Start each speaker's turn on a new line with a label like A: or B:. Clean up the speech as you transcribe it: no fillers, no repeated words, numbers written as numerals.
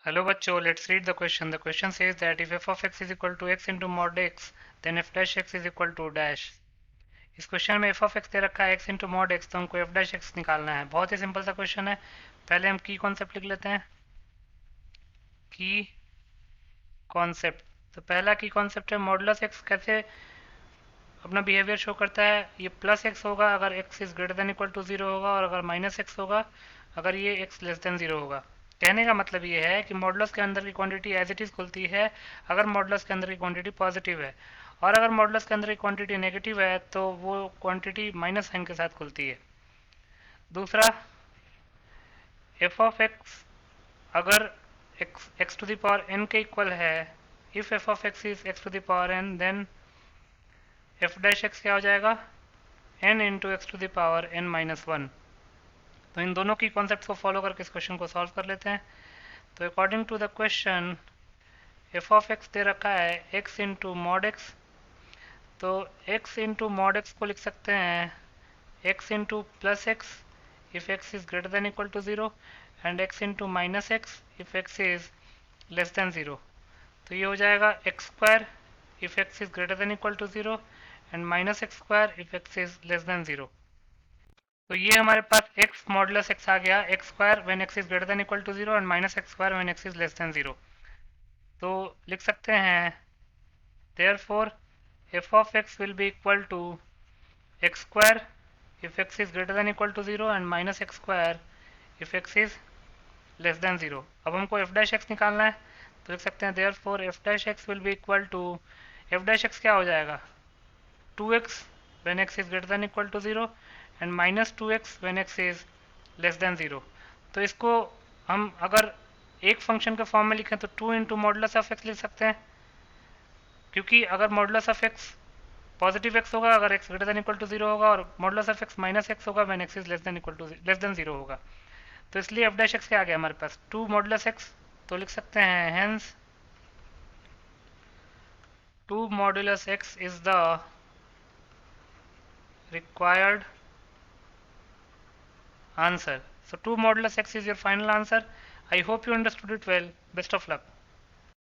A: Hello बच्चों, let's read the question. The question says that if f of x is equal to x into mod x, then f dash x is equal to dash. इस question में f of x दे रखा है x into mod x, तो हमको f dash x निकालना है। बहुत ही simple सा क्वेश्चन है। पहले हम की कॉन्सेप्ट लिख लेते हैं। की कॉन्सेप्ट, तो पहला की कॉन्सेप्ट है मॉडुलस x कैसे अपना बिहेवियर शो करता है। ये प्लस एक्स होगा अगर x is greater than equal to zero होगा, और अगर माइनस एक्स होगा अगर ये x लेस देन जीरो होगा। कहने का मतलब ये है कि मॉडुलस के अंदर की क्वांटिटी एज इट इज खुलती है अगर मॉडुलस के अंदर की क्वांटिटी पॉजिटिव है, और अगर मॉडुलस के अंदर की क्वांटिटी नेगेटिव है तो वो क्वांटिटी माइनस साइन के साथ खुलती है। दूसरा, एफ ऑफ एक्स अगर x to the power n के इक्वल है, if f of x is x to the power n, then f dash x क्या हो जाएगा, n into x to the power n minus one. तो इन दोनों की कॉन्सेप्ट को फॉलो करके इस क्वेश्चन को सॉल्व कर लेते हैं। तो according to the question F of X दे रखा है एक्स इंटू मॉड एक्स, तो एक्स इंटू मॉड एक्स को लिख सकते हैं X into plus X if x is greater than equal to zero, and X into minus X if x is less than zero. तो ये हो जाएगा X square if x is greater than equal to zero, and minus x square if x is less than zero. तो ये हमारे पास x modulus x आ गया, x square when x is greater than equal to zero, and minus x square when x is less than zero. तो लिख सकते हैं therefore f of x will be equal to x square if x is greater than equal to zero, and minus x square if x is less than zero. अब हमको F dash x निकालना है, तो लिख सकते हैं therefore f dash x will be equal to, f dash x क्या हो जाएगा, two x when x is greater than equal to zero, and minus two x when x is less than zero. तो इसको हम अगर एक function के form में लिखें तो two into modulus of X लिख सकते हैं, क्योंकि अगर modulus of X positive X होगा अगर X greater than equal to zero होगा, और modulus of X minus X होगा when x is less than equal to less than zero होगा। तो इसलिए एफ डैश एक्स क्या आ गया हमारे पास, टू मॉडुलस एक्स। तो लिख सकते हैं hence two modulus x is the required answer. So 2 modulus x is your final answer. I hope you understood it well. Best of luck.